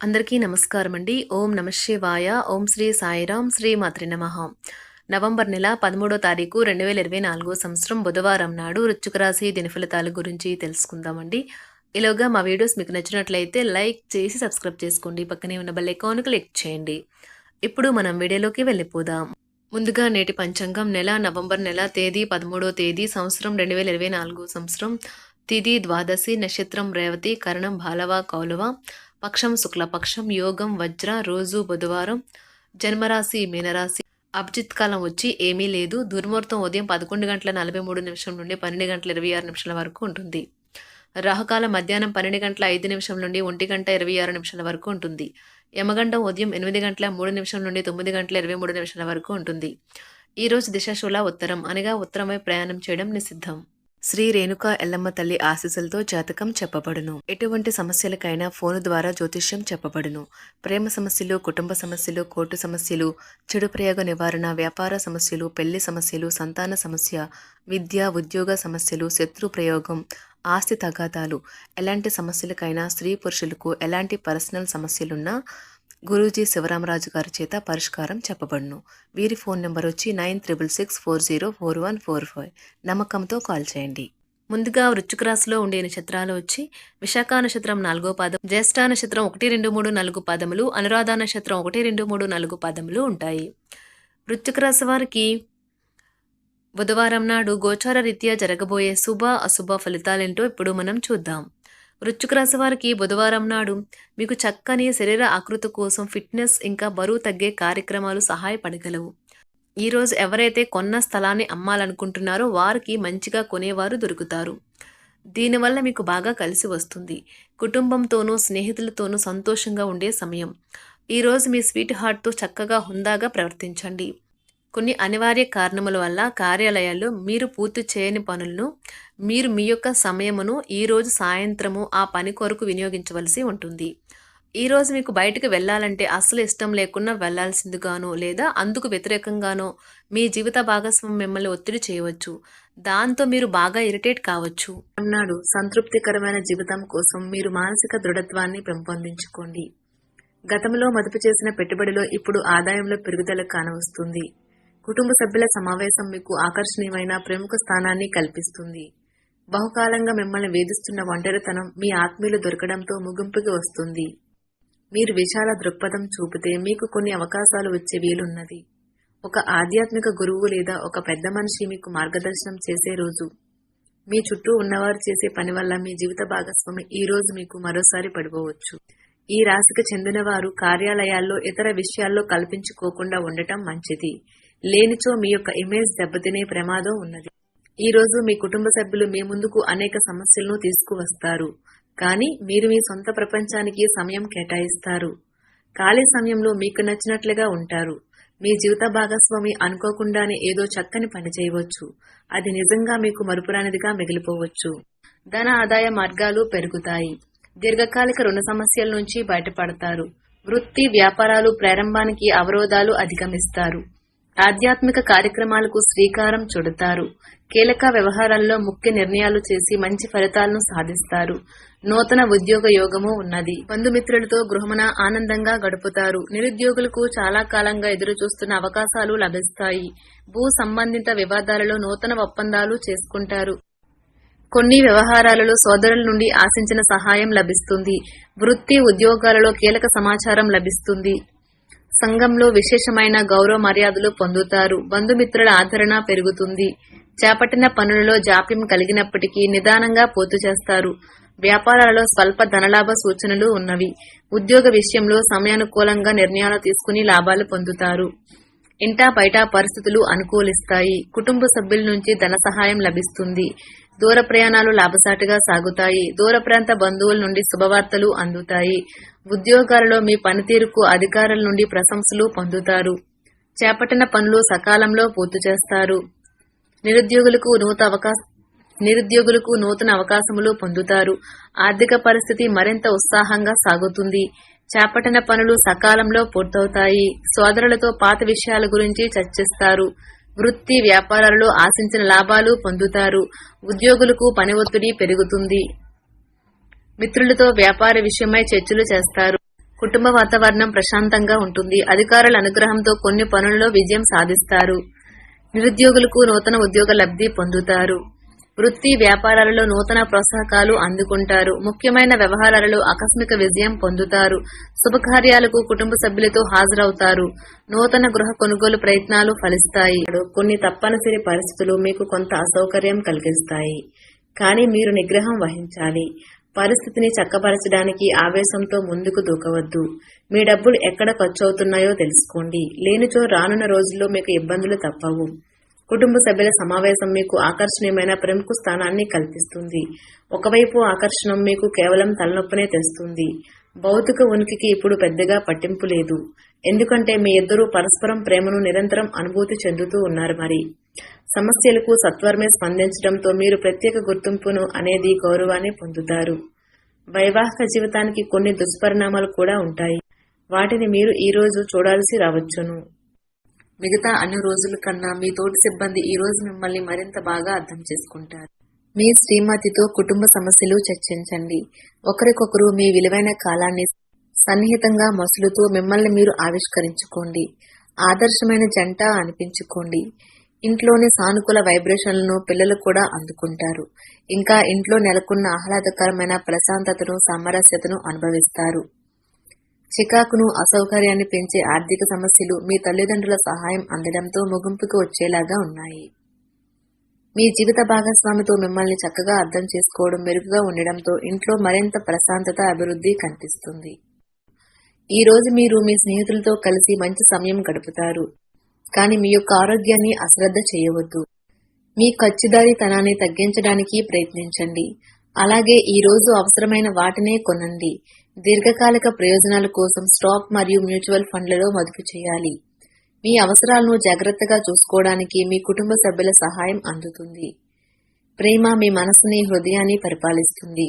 అందరికీ నమస్కారం అండి. ఓం నమ శివాయ. ఓం శ్రీ సాయిరాం. శ్రీ మాత్రే నమః. నవంబర్ నెల 13వ తారీఖు 2024 సంవత్సరం బుధవారం నాడు వృశ్చిక రాశి దినఫలితాల గురించి తెలుసుకుందామండి. ఈలోగా మా వీడియోస్ మీకు నచ్చినట్లయితే లైక్ చేసి సబ్స్క్రైబ్ చేసుకోండి. పక్కనే ఉన్న బెల్ ఐకాన్ క్లిక్ చేయండి. ఇప్పుడు మనం వీడియోలోకి వెళ్ళిపోదాం. ముందుగా నేటి పంచాంగం నవంబర్ నెల తేదీ 13వ తేదీ సంవత్సరం 2024 సంవత్సరం తిథి ద్వాదశి నక్షత్రం రేవతి కరణం బాలవ కౌలవ పక్షం శుక్లపక్షం యోగం వజ్ర రోజు బుధవారం జన్మరాశి మీనరాశి అభిజిత్ కాలం వచ్చి ఏమీ లేదు. దుర్ముహూర్తం ఉదయం 11:43 నుండి 12:26 వరకు ఉంటుంది. రాహుకాలం మధ్యాహ్నం 12:05 నుండి 1:26 వరకు ఉంటుంది. యమగండం ఉదయం 8:03 నుండి 9:23 వరకు ఉంటుంది. ఈ రోజు దిశాశూల ఉత్తరం అనగా ఉత్తరం వైపు ప్రయాణం చేయడం నిషిద్ధం. శ్రీ రేణుకా ఎల్లమ్మ తల్లి ఆశీస్సులతో జాతకం చెప్పబడును. ఎటువంటి సమస్యలకైనా ఫోను ద్వారా జ్యోతిష్యం చెప్పబడును. ప్రేమ సమస్యలు, కుటుంబ సమస్యలు, కోర్టు సమస్యలు, చెడు ప్రయోగ నివారణ, వ్యాపార సమస్యలు, పెళ్లి సమస్యలు, సంతాన సమస్య, విద్య ఉద్యోగ సమస్యలు, శత్రు ప్రయోగం, ఆస్తి తగాదాలు, ఎలాంటి సమస్యలకైనా స్త్రీ పురుషులకు ఎలాంటి పర్సనల్ సమస్యలున్నా గురూజీ శివరామరాజు గారి చేత పరిష్కారం చెప్పబడును. వీరి ఫోన్ నెంబర్ వచ్చి 9366404145. నమ్మకంతో కాల్ చేయండి. ముందుగా వృశ్చిక రాశిలో ఉండే నక్షత్రాలు వచ్చి విశాఖ నక్షత్రం 4వ పాదం, జ్యేష్ఠ నక్షత్రం 1, 2, 3, 4 పాదములు, అనురాధ నక్షత్రం 1, 2, 3, 4 పాదములు ఉంటాయి. వృశ్చిక రాశి వారికి బుధవారం నాడు గోచార రీత్యా జరగబోయే శుభ అశుభ ఫలితాలేంటో ఇప్పుడు మనం చూద్దాం. వృశ్చిక రాశి వారికి బుధవారం నాడు మీకు చక్కని శరీర ఆకృతి కోసం ఫిట్నెస్ ఇంకా బరువు తగ్గే కార్యక్రమాలు సహాయపడగలవు. ఈరోజు ఎవరైతే కొన్న స్థలాన్ని అమ్మాలనుకుంటున్నారో వారికి మంచిగా కొనేవారు దొరుకుతారు. దీనివల్ల మీకు బాగా కలిసి వస్తుంది. కుటుంబంతోనూ స్నేహితులతోనూ సంతోషంగా ఉండే సమయం. ఈరోజు మీ స్వీట్ హార్ట్తో చక్కగా హుందాగా ప్రవర్తించండి. కొన్ని అనివార్య కారణముల వల్ల కార్యాలయాల్లో మీరు పూర్తి చేయని పనులను మీరు మీ యొక్క సమయమును ఈరోజు సాయంత్రము ఆ పని కొరకు వినియోగించవలసి ఉంటుంది. ఈరోజు మీకు బయటకు వెళ్ళాలంటే అస్సలు ఇష్టం లేకుండా వెళ్లాల్సిందిగానో లేదా అందుకు వ్యతిరేకంగానో మీ జీవిత భాగస్వామి మిమ్మల్ని ఒత్తిడి చేయవచ్చు. దాంతో మీరు బాగా ఇరిటేట్ కావచ్చు. అన్నాడు సంతృప్తికరమైన జీవితం కోసం మీరు మానసిక దృఢత్వాన్ని పెంపొందించుకోండి. గతంలో మదుపు చేసిన పెట్టుబడిలో ఇప్పుడు ఆదాయంలో పెరుగుదల కానవస్తుంది. కుటుంబ సభ్యుల సమావేశం మీకు ఆకర్షణీయమైన ప్రముఖ స్థానాన్ని కల్పిస్తుంది. బహుకాలంగా మిమ్మల్ని వేధిస్తున్న ఒంటరితనం మీ ఆత్మీయులు దొరకడంతో ముగింపుకి వస్తుంది. మీరు విశాల దృక్పథం చూపితే మీకు కొన్ని అవకాశాలు వచ్చే వీలున్నది. ఒక ఆధ్యాత్మిక గురువు లేదా ఒక పెద్ద మనిషి మీకు మార్గదర్శనం చేసే రోజు. మీ చుట్టూ ఉన్నవారు చేసే పని వల్ల మీ జీవిత భాగస్వామి ఈ రోజు మీకు మరోసారి పడిపోవచ్చు. ఈ రాశికి చెందిన వారు కార్యాలయాల్లో ఇతర విషయాల్లో కల్పించుకోకుండా ఉండటం మంచిది. లేనిచో మీ యొక్క ఇమేజ్ దెబ్బతినే ప్రమాదం ఉన్నది. ఈ రోజు మీ కుటుంబ సభ్యులు మీ ముందుకు అనేక సమస్యలను తీసుకువస్తారు. కానీ మీరు మీ సొంత ప్రపంచానికి సమయం కేటాయిస్తారు. ఖాళీ సమయంలో మీకు నచ్చినట్లుగా ఉంటారు. మీ జీవిత భాగస్వామి అనుకోకుండానే ఏదో చక్కని పని చేయవచ్చు. అది నిజంగా మీకు మరుపురానిదిగా మిగిలిపోవచ్చు. ధన ఆదాయ మార్గాలు పెరుగుతాయి. దీర్ఘకాలిక రుణ సమస్యల నుంచి బయటపడతారు. వృత్తి వ్యాపారాలు ప్రారంభానికి అవరోధాలు అధిగమిస్తారు. ఆధ్యాత్మిక కార్యక్రమాలకు శ్రీకారం చుడతారు. కీలక వ్యవహారాల్లో ముఖ్య నిర్ణయాలు చేసి మంచి ఫలితాలను సాధిస్తారు. నూతన ఉద్యోగ యోగము ఉన్నది. బంధుమిత్రులతో గృహమున ఆనందంగా గడుపుతారు. నిరుద్యోగులకు చాలా కాలంగా ఎదురు చూస్తున్న అవకాశాలు లభిస్తాయి. భూ సంబంధిత వివాదాలలో నూతన ఒప్పందాలు చేసుకుంటారు. కొన్ని వ్యవహారాలలో సోదరుల నుండి ఆశించిన సహాయం లభిస్తుంది. వృత్తి ఉద్యోగాలలో కీలక సమాచారం లభిస్తుంది. సంఘంలో విశేషమైన గౌరవ మర్యాదలు పొందుతారు. బంధుమిత్రుల ఆదరణ పెరుగుతుంది. చేపట్టిన పనులలో జాప్యం కలిగినప్పటికీ నిదానంగా పూర్తి చేస్తారు. వ్యాపారాలలో స్వల్ప ధనలాభ సూచనలు ఉన్నవి. ఉద్యోగ విషయంలో సమయానుకూలంగా నిర్ణయాలు తీసుకుని లాభాలు పొందుతారు. ఇంటా బయట పరిస్థితులు అనుకూలిస్తాయి. కుటుంబ సభ్యుల నుంచి ధన సహాయం లభిస్తుంది. దూర ప్రయాణాలు లాభసాటిగా సాగుతాయి. దూర ప్రాంత బంధువుల నుండి శుభవార్తలు అందుతాయి. ఉద్యోగాలలో మీ పనితీరుకు అధికారుల నుండి ప్రశంసలు పొందుతారు. చేపట్టిన పనులు సకాలంలో పూర్తి చేస్తారు. నిరుద్యోగులకు నూతన అవకాశములు పొందుతారు. ఆర్థిక పరిస్థితి మరింత ఉత్సాహంగా సాగుతుంది. చేపట్టిన పనులు సకాలంలో పూర్తవుతాయి. సోదరులతో పాత విషయాల గురించి చర్చిస్తారు. వృత్తి వ్యాపారాలలో ఆశించిన లాభాలు పొందుతారు. ఉద్యోగులకు పని ఒత్తిడి పెరుగుతుంది. మిత్రులతో వ్యాపార విషయమై చర్చలు చేస్తారు. కుటుంబ వాతావరణం ప్రశాంతంగా ఉంటుంది. అధికారుల అనుగ్రహంతో కొన్ని పనుల్లో విజయం సాధిస్తారు. నిరుద్యోగులకు నూతన ఉద్యోగ లబ్ధి పొందుతారు. వృత్తి వ్యాపారాలలో నూతన ప్రోత్సాహకాలు అందుకుంటారు. ముఖ్యమైన వ్యవహారాలలో ఆకస్మిక విజయం పొందుతారు. శుభకార్యాలకు కుటుంబ సభ్యులతో హాజరవుతారు. నూతన గృహ కొనుగోలు ప్రయత్నాలు ఫలిస్తాయి. కొన్ని తప్పనిసరి పరిస్థితులు మీకు కొంత అసౌకర్యం కలిగిస్తాయి, కానీ మీరు నిగ్రహం వహించాలి. పరిస్థితిని చక్కపరచడానికి ఆవేశంతో ముందుకు దూకవద్దు. మీ డబ్బులు ఎక్కడ ఖర్చవుతున్నాయో తెలుసుకోండి. లేనిచో రానున్న రోజుల్లో మీకు ఇబ్బందులు తప్పవు. కుటుంబ సభ్యుల సమావేశం మీకు ఆకర్షణీయమైన ప్రముఖ స్థానాన్ని కల్పిస్తుంది. ఒకవైపు ఆకర్షణం మీకు కేవలం తలనొప్పినే తెస్తుంది. భౌతిక ఉనికికి ఇప్పుడు పెద్దగా పట్టింపు లేదు, ఎందుకంటే మీ ఇద్దరూ పరస్పరం ప్రేమను నిరంతరం అనుభూతి చెందుతూ ఉన్నారు. మరి సమస్యలకు సత్వరమే స్పందించడంతో మీరు ప్రత్యేక గుర్తింపును అనేది గౌరవాన్ని పొందుతారు. వైవాహిక జీవితానికి కొన్ని దుష్పరిణామాలు కూడా ఉంటాయి. వాటిని మీరు ఈ రోజు చూడాల్సి రావచ్చును. మిగతా అన్ని రోజుల కన్నా మీ తోటి సిబ్బంది ఈ రోజు మిమ్మల్ని మరింత బాగా అర్థం చేసుకుంటారు. మీ శ్రీమతితో కుటుంబ సమస్యలు చర్చించండి. ఒకరికొకరు మీ విలువైన కాలాన్ని సన్నిహితంగా మసులుతూ మిమ్మల్ని మీరు ఆవిష్కరించుకోండి. ఆదర్శమైన జంట అనిపించుకోండి. ఇంట్లోని సానుకూల వైబ్రేషన్లను పిల్లలు కూడా అందుకుంటారు. ఇంకా ఇంట్లో నెలకొన్న ఆహ్లాదకరమైన ప్రశాంతతను, సామరస్యతను అనుభవిస్తారు. చికాకును, అసౌకర్యాన్ని పెంచే ఆర్థిక సమస్యలు మీ తల్లిదండ్రుల సహాయం అందడంతో ముగింపుకు వచ్చేలాగా ఉన్నాయి. మీ జీవిత భాగస్వామితో మిమ్మల్ని చక్కగా అర్థం చేసుకోవడం మెరుగుగా ఉండడంతో ఇంట్లో మరింత ప్రశాంతత, అభివృద్ధి కనిపిస్తుంది. ఈ రోజు మీరు మీ స్నేహితులతో కలిసి మంచి సమయం గడుపుతారు, కానీ మీ యొక్క ఆరోగ్యాన్ని అశ్రద్ధ చేయవద్దు. మీ ఖర్చుదారీతనాన్ని తగ్గించడానికి ప్రయత్నించండి. అలాగే ఈ రోజు అవసరమైన వాటినే కొనండి. దీర్ఘకాలిక ప్రయోజనాల కోసం స్టాక్ మరియు మ్యూచువల్ ఫండ్లలో మదుపు చేయాలి. మీ అవసరాలను జాగ్రత్తగా చూసుకోవడానికి మీ కుటుంబ సభ్యుల సహాయం అందుతుంది. ప్రేమ మీ మనసుని, హృదయాన్ని పరిపాలిస్తుంది.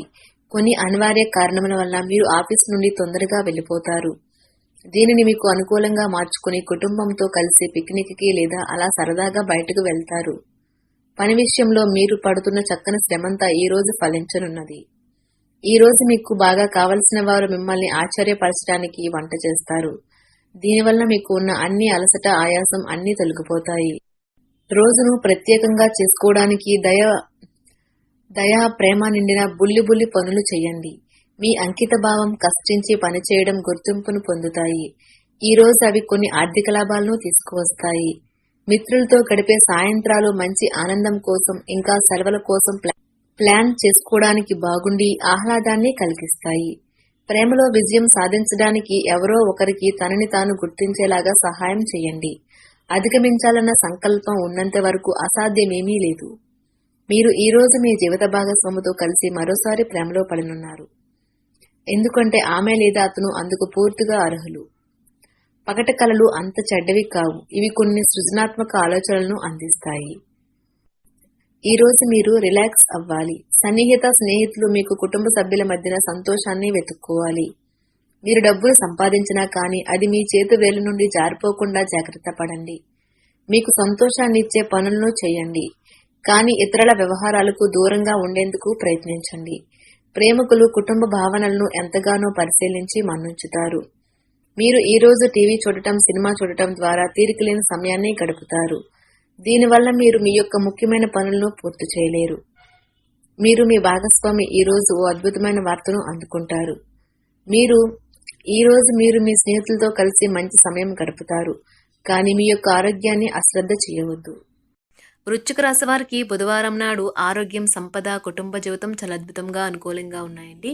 కొన్ని అనివార్య కారణముల వల్ల మీరు ఆఫీస్ నుండి తొందరగా వెళ్లిపోతారు. దీనిని మీకు అనుకూలంగా మార్చుకుని కుటుంబంతో కలిసి పిక్నిక్కి లేదా అలా సరదాగా బయటకు వెళ్తారు. పని విషయంలో మీరు పడుతున్న చక్కని శ్రమంతా ఈ రోజు ఫలించనున్నది. ఈ రోజు మీకు బాగా కావలసిన వారు మిమ్మల్ని ఆశ్చర్యపరచడానికి వంట చేస్తారు. దీనివల్ల మీకు ఉన్న అన్ని అలసట, ఆయాసం అన్నీ తొలగిపోతాయి. రోజును ప్రత్యేకంగా చేసుకోవడానికి దయా, ప్రేమ నిండిన బుల్లి పనులు చేయండి. మీ అంకిత భావం, కష్టించి పనిచేయడం గుర్తింపును పొందుతాయి. ఈ రోజు అవి కొన్ని ఆర్థిక లాభాలను తీసుకువస్తాయి. మిత్రులతో గడిపే సాయంత్రాలు మంచి ఆనందం కోసం, ఇంకా సెలవుల కోసం ప్లాన్ చేసుకోవడానికి బాగుండి ఆహ్లాదాన్ని కలిగిస్తాయి. ప్రేమలో విజయం సాధించడానికి ఎవరో ఒకరికి తనని తాను గుర్తించేలాగా సహాయం చేయండి. అధిగమించాలన్న సంకల్పం ఉన్నంత వరకు అసాధ్యమేమీ లేదు. మీరు ఈ రోజు మీ జీవిత భాగస్వామితో కలిసి మరోసారి ప్రేమలో పడనున్నారు, ఎందుకంటే ఆమె లేదా అతను అందుకు పూర్తిగా అర్హులు. పగట కలలు అంత చెడ్డవి కావు, ఇవి కొన్ని సృజనాత్మక ఆలోచనలను అందిస్తాయి. ఈ రోజు మీరు రిలాక్స్ అవ్వాలి. సన్నిహిత స్నేహితులు మీకు కుటుంబ సభ్యుల మధ్యన సంతోషాన్ని వెతుక్కోవాలి. మీరు డబ్బులు సంపాదించినా కానీ అది మీ చేతి వేలు నుండి జారిపోకుండా జాగ్రత్త పడండి. మీకు సంతోషాన్ని ఇచ్చే పనులను చేయండి, కానీ ఇతరుల వ్యవహారాలకు దూరంగా ఉండేందుకు ప్రయత్నించండి. ప్రేమికులు కుటుంబ భావనలను ఎంతగానో పరిశీలించి మన్నుంచుతారు. మీరు ఈ రోజు టీవీ చూడటం, సినిమా చూడటం ద్వారా తీరికలేని సమయాన్ని గడుపుతారు. దీనివల్ల మీరు మీ యొక్క ముఖ్యమైన పనులను పూర్తి చేయలేరు. మీరు మీ భాగస్వామి ఈ రోజు ఓ అద్భుతమైన వార్తను అందుకుంటారు. ఈ రోజు మీరు మీ స్నేహితులతో కలిసి మంచి సమయం గడుపుతారు, కానీ మీ యొక్క ఆరోగ్యాన్ని అశ్రద్ధ చేయవద్దు. వృశ్చిక రాశి వారికి బుధవారం నాడు ఆరోగ్యం, సంపద, కుటుంబ జీవితం చాలా అద్భుతంగా అనుకూలంగా ఉన్నాయండి.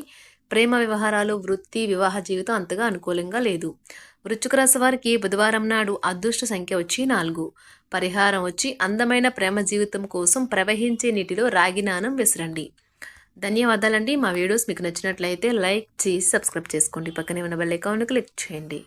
ప్రేమ వ్యవహారాలు, వృత్తి, వివాహ జీవితం అంతగా అనుకూలంగా లేదు. వృశ్చిక రాశి వారికి బుధవారం నాడు అదృష్ట సంఖ్య వచ్చి 4. పరిహారం వచ్చి అందమైన ప్రేమ జీవితం కోసం ప్రవహించే నీటిలో రాగి నాణం విసరండి. ధన్యవాదాలండి. మా వీడియోస్ మీకు నచ్చినట్లయితే లైక్ చేసి సబ్స్క్రైబ్ చేసుకోండి. పక్కనే ఉన్న బెల్ ఐకాన్ క్లిక్ చేయండి.